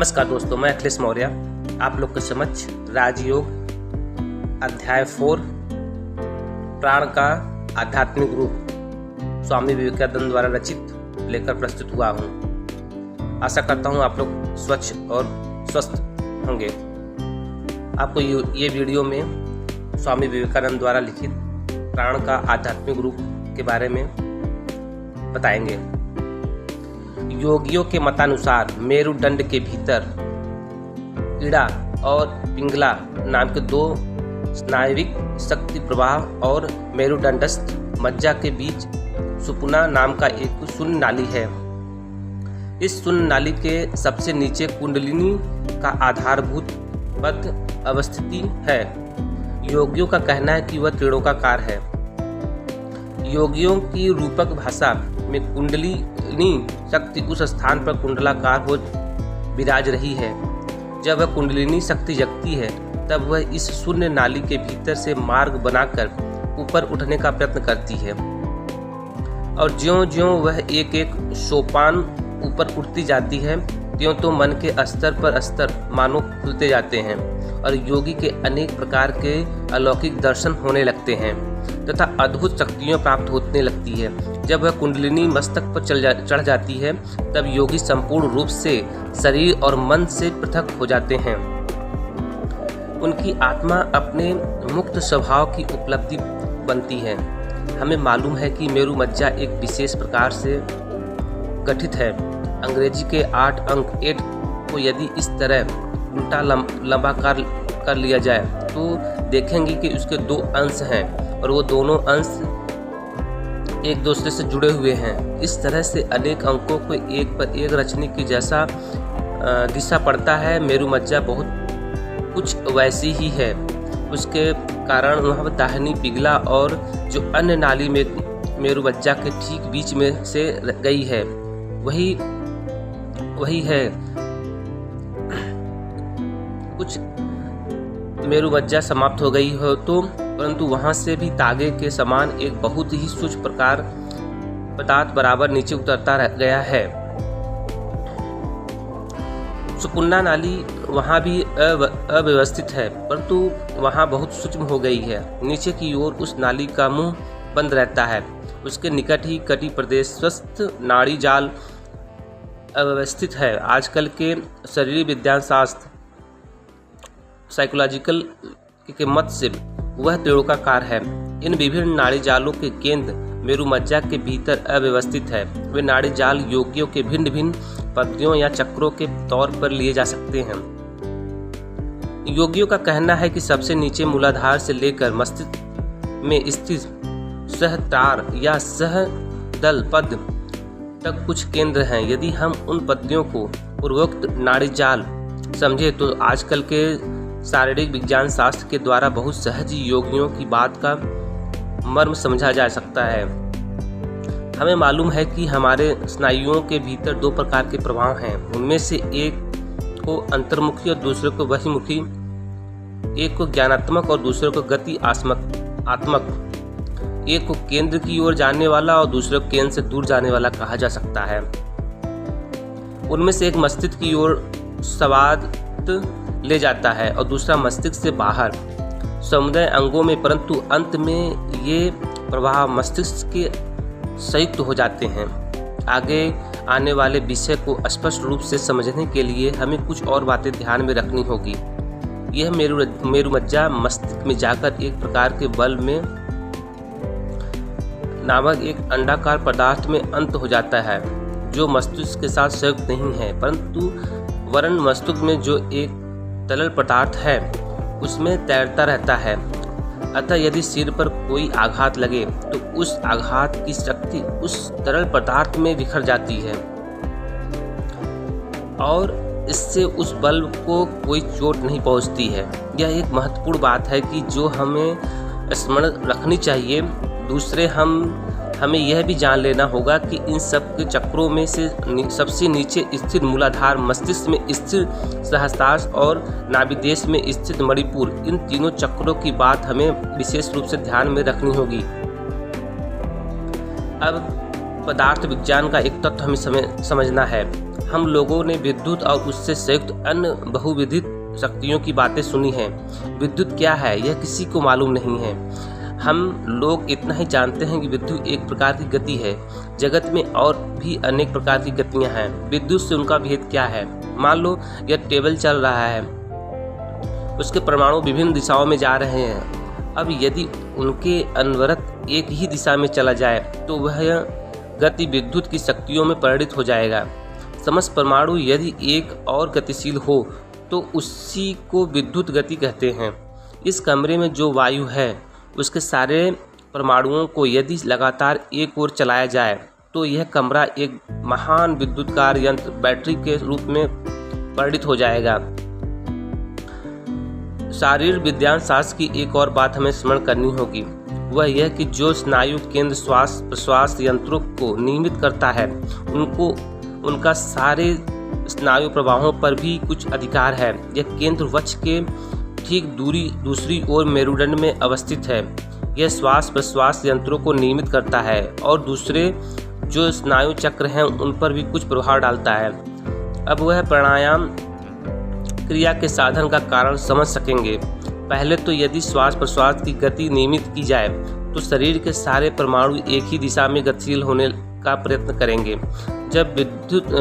नमस्कार दोस्तों, मैं अखिलेश मौर्य आप लोग के समक्ष राजयोग अध्याय 4 प्राण का आध्यात्मिक रूप स्वामी विवेकानंद द्वारा रचित लेकर प्रस्तुत हुआ हूँ। आशा करता हूँ आप लोग स्वच्छ और स्वस्थ होंगे। आपको ये वीडियो में स्वामी विवेकानंद द्वारा लिखित प्राण का आध्यात्मिक रूप के बारे में बताएंगे। योगियों के मतानुसार मेरुदंड के भीतर इड़ा और पिंगला नाम के दो स्नायविक शक्ति प्रवाह और मेरुदंडस्थ मज्जा के बीच सुपुना नाम का एक शून्य नाली है। इस शून्य नाली के सबसे नीचे कुंडलिनी का आधारभूत पद अवस्थिति है। योगियों का कहना है कि वह त्रिलोकाकार है। योगियों की रूपक भाषा में कुंडलिनी शक्ति उस स्थान पर कुंडलाकार हो विराज रही है। जब वह कुंडलिनी शक्ति जगती है तब वह इस शून्य नाली के भीतर से मार्ग बनाकर ऊपर उठने का प्रयत्न करती है और ज्यों-ज्यों वह एक एक सोपान ऊपर उठती जाती है त्यों तो मन के स्तर पर स्तर मानो खुलते जाते हैं और योगी के अनेक प्रकार के अलौकिक दर्शन होने लगते हैं तथा अद्भुत शक्तियाँ प्राप्त होने लगती है। जब वह कुंडलिनी मस्तक पर चढ़ जाती है तब योगी संपूर्ण रूप से शरीर और मन से पृथक हो जाते हैं। उनकी आत्मा अपने मुक्त स्वभाव की उपलब्धि बनती है। हमें मालूम है कि मेरु मज्जा एक विशेष प्रकार से गठित है। अंग्रेजी के 8 अंक 8 को यदि इस तरह उल्टा लंबा कर लिया जाए तो देखेंगे कि उसके 2 अंश हैं और वो दोनों अंश एक दूसरे से जुड़े हुए हैं। इस तरह से अनेक अंकों को एक पर एक रचने की जैसा दिशा पड़ता है। मेरु मज्जा बहुत कुछ वैसी ही है। उसके कारण वह दाहिनी पिघला और जो अन्य नाली में मेरु मज्जा के ठीक बीच में से गई है वही है। कुछ मेरु मज्जा समाप्त हो गई हो तो परंतु वहां से भी तागे के समान एक बहुत ही सूक्ष्म प्रकार पदार्थ बराबर नीचे उतरता रह गया है। सुपुन्ना नाली वहां भी अव्यवस्थित है परंतु वहां बहुत सूक्ष्म हो गई है। नीचे की ओर उस नाली का मुंह बंद रहता है। उसके निकट ही कटी प्रदेश स्वस्थ नाड़ी जाल अव्यवस्थित है। आजकल के शरीर विज्ञान शास्त्र साइकोलॉजिकल के मत से वह त्रिलोकाकार है। इन विभिन्न नाड़ी जालों के केंद्र मेरु मज्जा के भीतर अव्यवस्थित है। वे नाड़ी जाल योगियों के भिन्न भिन्न पद्धतियों या चक्रों के तौर पर लिए जा सकते हैं। योगियों का कहना है कि सबसे नीचे मूलाधार से लेकर मस्तिष्क में स्थित सहतार या सहदल पद तक कुछ केंद्र हैं। यदि हम उन पद्धतियों को पूर्वोक्त नाड़ी जाल समझे तो आजकल के शारीरिक विज्ञान शास्त्र के द्वारा बहुत सहज योगियों की बात का मर्म समझा जा सकता है। हमें मालूम है कि हमारे स्नायुओं के भीतर 2 प्रकार के प्रभाव हैं। उनमें से एक को अंतर्मुखी और दूसरे को बहिर्मुखी, एक को ज्ञानात्मक और दूसरे को गति आत्मक, एक को केंद्र की ओर जाने वाला और दूसरे को केंद्र से दूर जाने वाला कहा जा सकता है। उनमें से एक मस्तिष्क की ओर संवाद ले जाता है और दूसरा मस्तिष्क से बाहर समुदाय अंगों में, परंतु अंत में ये प्रवाह मस्तिष्क के संयुक्त हो जाते हैं। आगे आने वाले विषय को स्पष्ट रूप से समझने के लिए हमें कुछ और बातें ध्यान में रखनी होगी। यह मेरु मज्जा मस्तिष्क में जाकर एक प्रकार के बल में नामक एक अंडाकार पदार्थ में अंत हो जाता है जो मस्तिष्क के साथ संयुक्त नहीं है, परंतु वरण मस्तिष्क में जो एक तरल पदार्थ है उसमें तैरता रहता है। अतः यदि सिर पर कोई आघात लगे तो उस आघात की शक्ति उस तरल पदार्थ में बिखर जाती है और इससे उस बल्ब को कोई चोट नहीं पहुंचती है। यह एक महत्वपूर्ण बात है कि जो हमें स्मरण रखनी चाहिए। दूसरे हमें यह भी जान लेना होगा कि इन सब के चक्रों में से सबसे नीचे स्थित मूलाधार, मस्तिष्क में स्थित सहस्त्रार और नाभिदेश में स्थित मणिपुर, इन तीनों चक्रों की बात हमें विशेष रूप से ध्यान में रखनी होगी। अब पदार्थ विज्ञान का एक तत्व हमें समझना है। हम लोगों ने विद्युत और उससे संयुक्त अन्य बहुविधित शक्तियों की बातें सुनी हैं। विद्युत क्या है यह किसी को मालूम नहीं है। हम लोग इतना ही जानते हैं कि विद्युत एक प्रकार की गति है। जगत में और भी अनेक प्रकार की गतियां हैं। विद्युत से उनका भेद क्या है? मान लो यह टेबल चल रहा है, उसके परमाणु विभिन्न दिशाओं में जा रहे हैं। अब यदि उनके अनवरत एक ही दिशा में चला जाए तो वह गति विद्युत की शक्तियों में परिणत हो जाएगा। समस्त परमाणु यदि एक और गतिशील हो तो उसी को विद्युत गति कहते हैं। इस कमरे में जो वायु है उसके सारे परमाणुओं को यदि लगातार एक ओर चलाया जाए तो यह कमरा एक महान विद्युतकार यंत्र बैटरी के रूप में परिणत हो जाएगा। शारीर विज्ञान शास्त्र की एक और बात हमें स्मरण करनी होगी, वह यह कि जो स्नायु केंद्र श्वास प्रश्वास यंत्रों को नियमित करता है उनका सारे स्नायु प्रवाहों पर भी कुछ अधिकार है। यह केंद्र वक्ष के ठीक दूसरी ओर मेरुदंड में अवस्थित है। यह श्वास प्रश्वास यंत्रों को नियमित करता है और दूसरे जो स्नायु चक्र हैं उन पर भी कुछ प्रभाव डालता है। अब वह प्राणायाम क्रिया के साधन का कारण समझ सकेंगे। पहले तो यदि श्वास प्रश्वास की गति नियमित की जाए तो शरीर के सारे परमाणु एक ही दिशा में गतिशील होने का प्रयत्न करेंगे। जब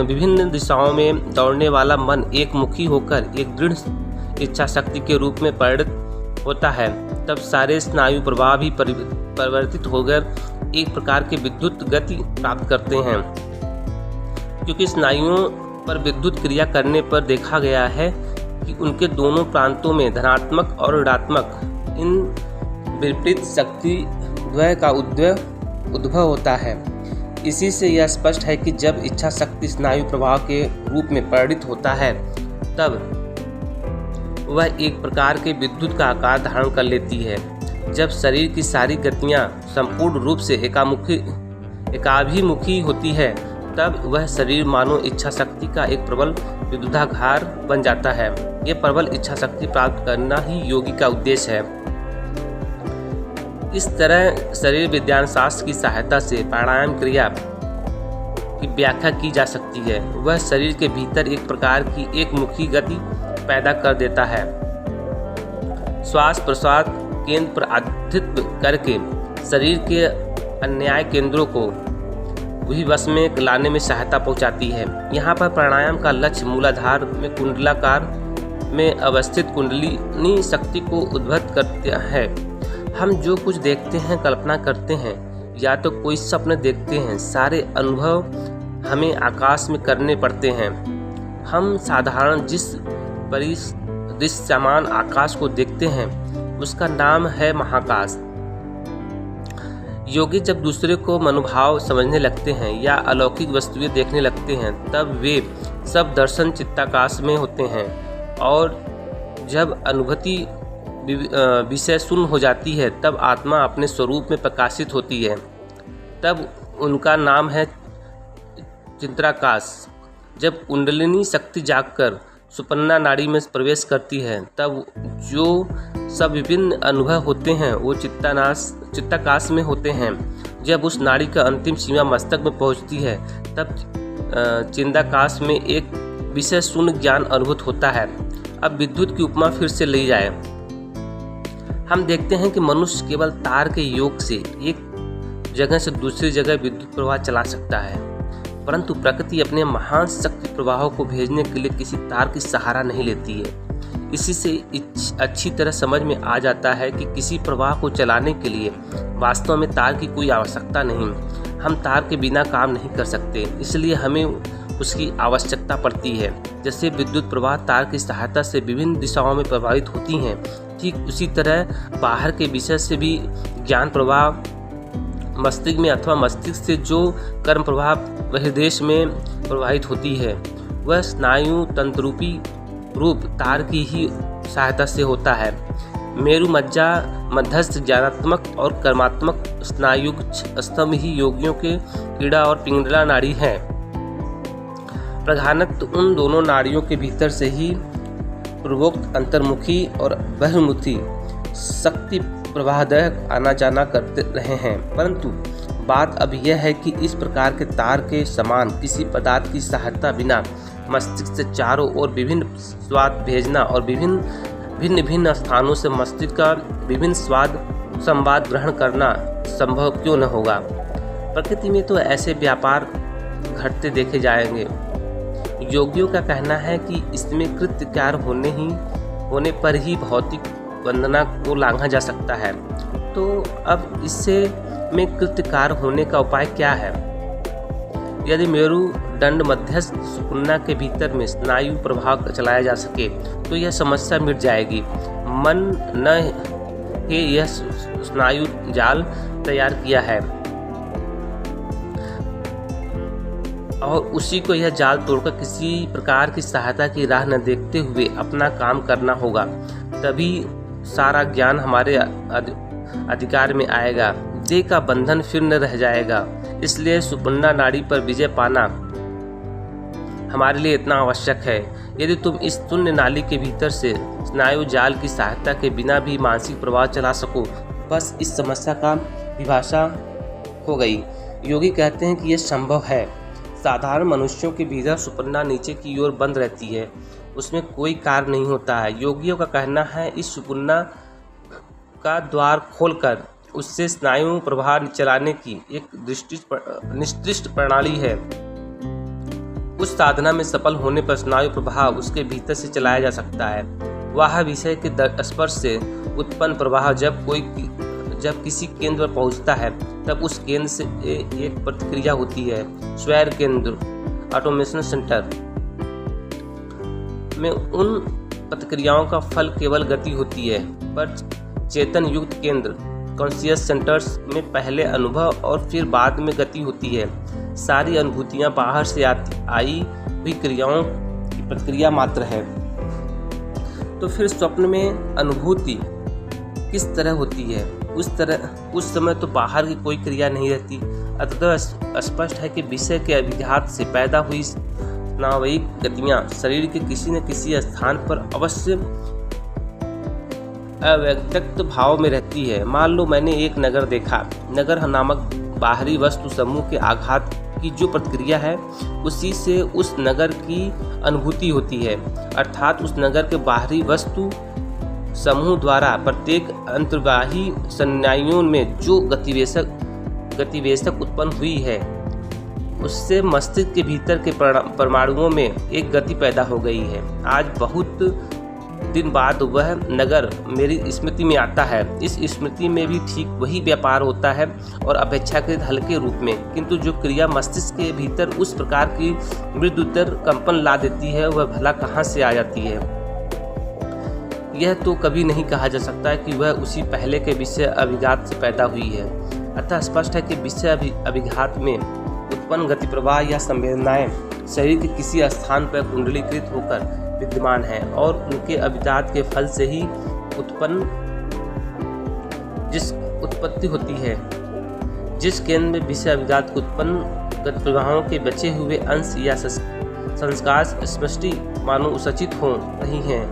विभिन्न दिशाओं में दौड़ने वाला मन एक मुखी होकर एक दृढ़ इच्छा शक्ति के रूप में परिणत होता है तब सारे स्नायु प्रवाह भी परिवर्तित होकर एक प्रकार की विद्युत गति प्राप्त करते हैं। क्योंकि स्नायुओं पर विद्युत क्रिया करने पर देखा गया है कि उनके दोनों प्रांतों में धनात्मक और ऋणात्मक इन विपरीत शक्ति द्वय का उद्भव होता है। इसी से यह स्पष्ट है कि जब इच्छा शक्ति स्नायु प्रवाह के रूप में परिणत होता है तब वह एक प्रकार के विद्युत का आकार धारण कर लेती है। जब शरीर की सारी गतियां संपूर्ण रूप से एकाभिमुखी होती है तब वह शरीर मानो इच्छा शक्ति का एक प्रबल विद्युदाधार बन जाता है। यह प्रबल इच्छा शक्ति प्राप्त करना ही योगी का उद्देश्य है। इस तरह शरीर विज्ञान शास्त्र की सहायता से प्राणायाम क्रिया की व्याख्या की जा सकती है। वह शरीर के भीतर एक प्रकार की एक मुखी गति पैदा कर देता है। श्वास प्रश्वास केंद्र पर आधित्य करके शरीर के अन्य केंद्रों को वही वश में लाने में सहायता पहुंचाती है। यहाँ पर प्राणायाम का लक्ष्य मूलाधार में कुंडलाकार में अवस्थित कुंडलिनी शक्ति को उद्भूत करता है। हम जो कुछ देखते हैं, कल्पना करते हैं या तो कोई स्वप्न देखते हैं, सारे अनुभव हमें आकाश में करने पड़ते हैं। हम साधारण जिस परिदृश्यमान आकाश को देखते हैं उसका नाम है महाकाश। योगी जब दूसरे को मनोभाव समझने लगते हैं या अलौकिक वस्तुएं देखने लगते हैं तब वे सब दर्शन चित्ताकाश में होते हैं, और जब अनुभूति विषय शून्य हो जाती है तब आत्मा अपने स्वरूप में प्रकाशित होती है। तब उनका नाम है चित्राकाश। जब कुंडलिनी शक्ति जागकर सुपन्ना नाड़ी में प्रवेश करती है तब जो सब विभिन्न अनुभव होते हैं वो चित्ताकाश में होते हैं। जब उस नाड़ी का अंतिम सीमा मस्तक में पहुंचती है तब चिदाकाश में एक विषय शून्य ज्ञान अनुभूत होता है। अब विद्युत की उपमा फिर से ली जाए, हम देखते हैं कि मनुष्य केवल तार के योग से एक जगह से दूसरी जगह विद्युत प्रवाह चला सकता है, परंतु प्रकृति अपने महान शक्ति प्रवाहों को भेजने के लिए किसी तार की सहारा नहीं लेती है। इसी से अच्छी तरह समझ में आ जाता है कि किसी प्रवाह को चलाने के लिए वास्तव में तार की कोई आवश्यकता नहीं। हम तार के बिना काम नहीं कर सकते, इसलिए हमें उसकी आवश्यकता पड़ती है। जैसे विद्युत प्रवाह तार की सहायता से विभिन्न दिशाओं में प्रभावित होती हैं, ठीक उसी तरह बाहर के विषय से भी ज्ञान प्रवाह मस्तिष्क में अथवा मस्तिष्क से जो कर्म प्रवाह हृदय में प्रवाहित होती है वह स्नायु तंत्रूपी रूप तार की ही सहायता से होता है। मेरु मज्जा मध्यस्थ ज्ञानात्मक और कर्मात्मक स्नायुक स्तंभ ही योगियों के कीड़ा और पिंगला नाड़ी हैं। प्रधानतः उन दोनों नाड़ियों के भीतर से ही पूर्वोक्त अंतर्मुखी और बहिर्मुखी शक्ति प्रवाहदय आना जाना करते रहे हैं, परंतु बात अब यह है कि इस प्रकार के तार के समान किसी पदार्थ की सहायता बिना मस्तिष्क से चारों ओर विभिन्न स्वाद भेजना और भिन्न भिन्न स्थानों से मस्तिष्क का विभिन्न संवाद ग्रहण करना संभव क्यों न होगा। प्रकृति में तो ऐसे व्यापार घटते देखे जाएंगे। योगियों का कहना है कि इसमें कृत्यकार होने पर ही भौतिक वंदना को लांघा जा सकता है। तो अब इससे में कृत्यकार होने का उपाय क्या है? यदि मेरुदंड मध्यस्थ सुषुम्ना के भीतर में स्नायु प्रवाह चलाया जा सके तो यह समस्या मिट जाएगी। मन न के यह स्नायु जाल तैयार किया है और उसी को यह जाल तोड़कर किसी प्रकार की सहायता की राह न देखते हुए अपना काम करना होगा। तभी सारा ज्ञान हमारे अधिकार में आएगा। देह का बंधन फिर न रह जाएगा। इसलिए सुषुम्ना नाड़ी पर विजय पाना हमारे लिए इतना आवश्यक है। यदि तुम इस शून्य नाली के भीतर से स्नायु जाल की सहायता के बिना भी मानसिक प्रवाह चला सको, बस इस समस्या का विभाषा हो गई। योगी कहते हैं कि यह संभव है। साधारण मनुष्यों के भीतर सुषुम्ना नीचे की ओर बंद रहती है, उसमें कोई कार्य नहीं होता है। योगियों का कहना है इस सुषुम्ना का द्वार खोलकर उससे स्नायु प्रवाह चलाने की एक निश्चित प्रणाली है। उस साधना में सफल होने पर स्नायु प्रवाह उसके भीतर से चलाया जा सकता है। वह विषय के स्पर्श से उत्पन्न प्रवाह जब किसी केंद्र पर पहुंचता है तब उस केंद्र से एक प्रतिक्रिया होती है। स्वैर केंद्र ऑटोमेशन सेंटर में उन प्रतिक्रियाओं का फल केवल गति होती है, पर चेतन युक्त केंद्र कॉन्शियस सेंटर्स में पहले अनुभव और फिर बाद में गति होती है। सारी अनुभूतियां बाहर से आई हुई क्रियाओं की प्रतिक्रिया मात्र है। तो फिर स्वप्न में अनुभूति किस तरह होती है? उस समय तो बाहर की कोई क्रिया नहीं रहती। अतः स्पष्ट है कि विषय के अभिघात से पैदा हुई स्नायविक गतियां शरीर के किसी न किसी स्थान पर अवश्य अव्यक्त भाव में रहती है। मान लो मैंने एक नगर देखा। नगर नामक बाहरी वस्तु समूह के आघात की जो प्रतिक्रिया है उसी से उस नगर की अनुभूति होती है। अर्थात उस नगर के बाहरी वस्तु समूह द्वारा प्रत्येक अंतर्बाही स्नायुओं में जो गतिवेशक उत्पन्न हुई है उससे मस्तिष्क के भीतर के परमाणुओं में एक गति पैदा हो गई है। आज बहुत दिन बाद वह नगर मेरी स्मृति में आता है। इस स्मृति में भी ठीक वही व्यापार होता है और अपेक्षाकृत हल्के रूप में, किंतु जो क्रिया मस्तिष्क के भीतर उस प्रकार की मृदुतर कंपन ला देती है वह भला कहाँ से आ जाती है? यह तो कभी नहीं कहा जा सकता कि वह उसी पहले के विषय अभिघात से पैदा हुई है। अतः स्पष्ट है कि विषय अभिघात में उत्पन्न गति प्रवाह या संवेदनाएं शरीर के किसी स्थान पर कुंडलीकृत होकर विद्यमान है और उनके अभिघात के फल से ही उत्पत्ति होती है। जिस केंद्र में विषय अभिघात को उत्पन्न गति प्रवाहों के बचे हुए अंश या संस्कार स्पष्टि मानो उसचित हो रही हैं,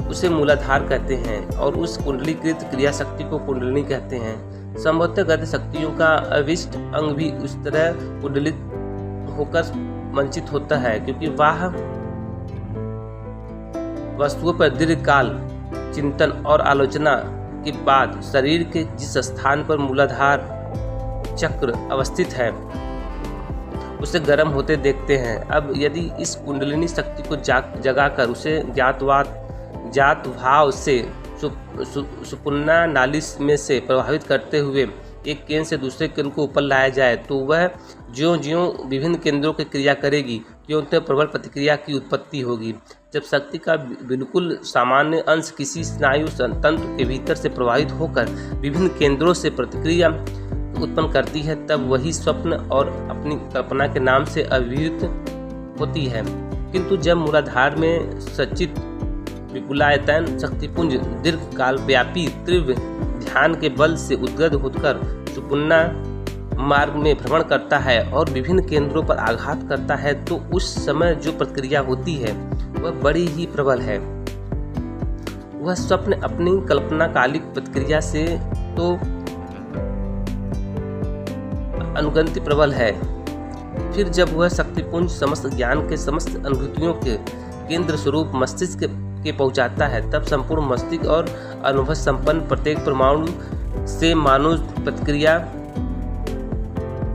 उसे मूलाधार कहते हैं और उस कुंडलीकृत क्रिया शक्ति को कुंडलिनी कहते हैं। संभवतः गति शक्तियों का अविष्ट अंग भी उस तरह कुंडलित होकर वंचित होता है, क्योंकि वह वस्तुओं पर दीर्घकाल चिंतन और आलोचना के बाद शरीर के जिस स्थान पर मूलाधार चक्र अवस्थित है उसे गर्म होते देखते हैं। अब यदि इस कुंडलिनी शक्ति को जगाकर उसे जात भाव से सुषुम्ना नाली में से प्रभावित करते हुए एक केंद्र से दूसरे केंद्र को ऊपर लाया जाए तो वह ज्यों-ज्यों विभिन्न केंद्रों की क्रिया करेगी त्यों प्रबल प्रतिक्रिया की उत्पत्ति होगी। जब शक्ति का बिल्कुल सामान्य अंश किसी स्नायु तंतु के भीतर से प्रवाहित होकर विभिन्न केंद्रों से प्रतिक्रिया उत्पन्न करती है तब वही स्वप्न और अपनी कल्पना के नाम से अभिव्यक्त होती है। किंतु जब मूलाधार में सचित विपुलायतन शक्तिपुंज दीर्घ काल व्यापी तीव्र ध्यान के बल से उद्गत होकर सुषुम्ना मार्ग में भ्रमण करता है और विभिन्न केंद्रों पर आघात करता है तो उस समय जो प्रक्रिया होती है वह बड़ी ही प्रबल है। वह स्वप्न अपनी कल्पनाकालिक प्रतिक्रिया से तो अनुगंति प्रबल है, फिर जब वह शक्तिपुंज समस्त ज्ञान के समस्त अनुभूतियों के केंद्र स्वरूप मस्तिष्क के पहुंचाता है, तब संपूर्ण मस्तिष्क और अनुभव संपन्न प्रत्येक परमाणु से मानव प्रतिक्रिया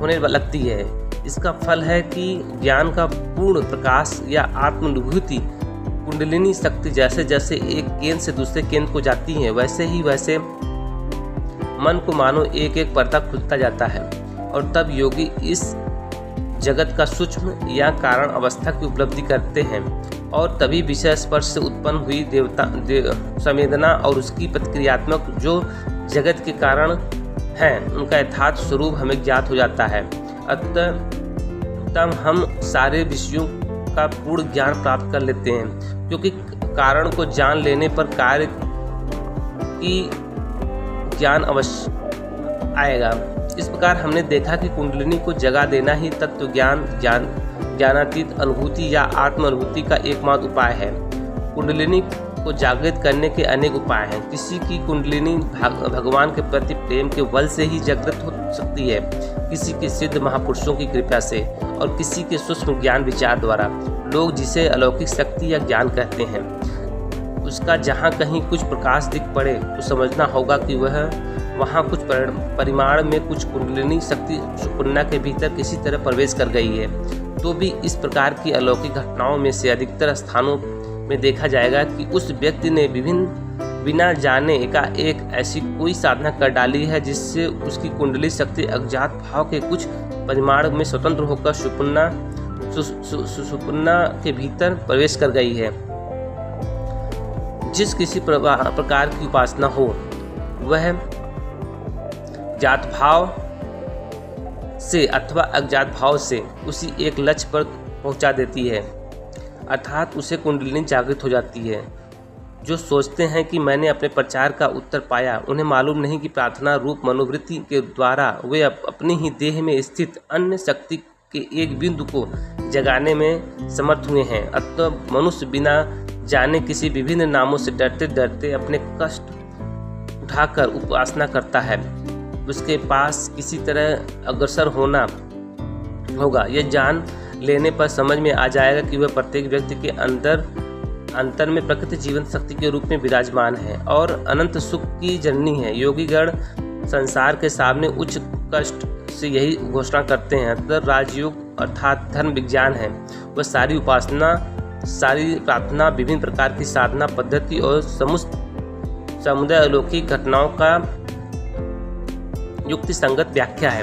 होने लगती है। इसका फल है कि ज्ञान का पूर्ण प्रकाश या आत्मानुभूति कुंडलिनी शक्ति जैसे जैसे एक केंद्र से दूसरे केंद्र को जाती है, वैसे मन को मानो एक एक पर्दा खुलता जाता है, और तब योगी इस जगत का सूक्ष्म या कारण अवस्था की उपलब्धि करते हैं, और तभी विषय स्पर्श से उत्पन्न हुई संवेदना और उसकी प्रतिक्रियात्मक जो जगत के कारण हैं उनका यथार्थ स्वरूप हमें ज्ञात हो जाता है। अतः तब हम सारे विषयों का पूर्ण ज्ञान प्राप्त कर लेते हैं, क्योंकि कारण को जान लेने पर कार्य की ज्ञान अवश्य आएगा। इस प्रकार हमने देखा कि कुंडलिनी को जगा देना ही तत्व ज्ञानातीत अनुभूति या आत्म अनुभूति का एकमात्र उपाय है। कुंडलिनी को जागृत करने के अनेक उपाय हैं। किसी की कुंडलिनी भगवान के प्रति प्रेम के बल से ही जागृत हो सकती है, किसी के सिद्ध महापुरुषों की कृपा से, और किसी के सूक्ष्म ज्ञान विचार द्वारा। लोग जिसे अलौकिक शक्ति या ज्ञान कहते हैं, उसका जहाँ कहीं कुछ प्रकाश दिख पड़े तो समझना होगा कि वहाँ कुछ परिमाण में कुछ कुंडलिनी शक्ति सुपुर्णा के भीतर किसी तरह प्रवेश कर गई है। तो भी इस प्रकार की अलौकिक घटनाओं में से अधिकतर स्थानों में देखा जाएगा कि उस व्यक्ति ने बिना जाने एकाएक ऐसी कोई साधना कर डाली है जिससे उसकी कुंडली शक्ति अज्ञात भाव के कुछ परिमाण में स्वतंत्र होकर सुपुर्णा के भीतर प्रवेश कर गई है। जिस किसी प्रकार की उपासना हो वह जात भाव से अथवा अज्ञात भाव से उसी एक लक्ष्य पर पहुंचा देती है, अर्थात उसे कुंडलिनी जागृत हो जाती है। जो सोचते हैं कि मैंने अपने प्रचार का उत्तर पाया, उन्हें मालूम नहीं कि प्रार्थना रूप मनोवृत्ति के द्वारा वे अपनी ही देह में स्थित अन्य शक्ति के एक बिंदु को जगाने में समर्थ हुए हैं। अतः मनुष्य बिना जाने किसी विभिन्न नामों से डरते डरते अपने कष्ट उठाकर उपासना करता है। उसके पास किसी तरह अग्रसर होना होगा। यह जान लेने पर समझ में आ जाएगा कि वह प्रत्येक व्यक्ति के अंतर में प्रकृति जीवन शक्ति के रूप में विराजमान है और अनंत सुख की जननी है। योगीगण संसार के सामने उच्च कष्ट से यही घोषणा करते हैं। अतः राजयोग अर्थात धर्म विज्ञान है। वह सारी उपासना, सारी प्रार्थना, विभिन्न प्रकार की साधना पद्धति और समुदाय अलौकिक घटनाओं का युक्ति संगत व्याख्या है।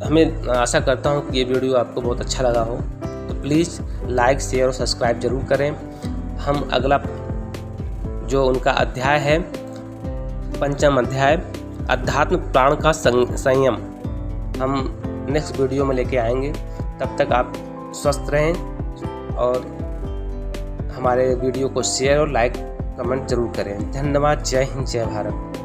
हमें आशा करता हूँ कि ये वीडियो आपको बहुत अच्छा लगा हो, तो प्लीज़ लाइक, शेयर और सब्सक्राइब जरूर करें। हम अगला जो उनका अध्याय है, पंचम अध्याय अध्यात्म प्राण का संयम, हम नेक्स्ट वीडियो में लेके आएंगे। तब तक आप स्वस्थ रहें और हमारे वीडियो को शेयर और लाइक कमेंट जरूर करें। धन्यवाद। जय हिंद, जय भारत।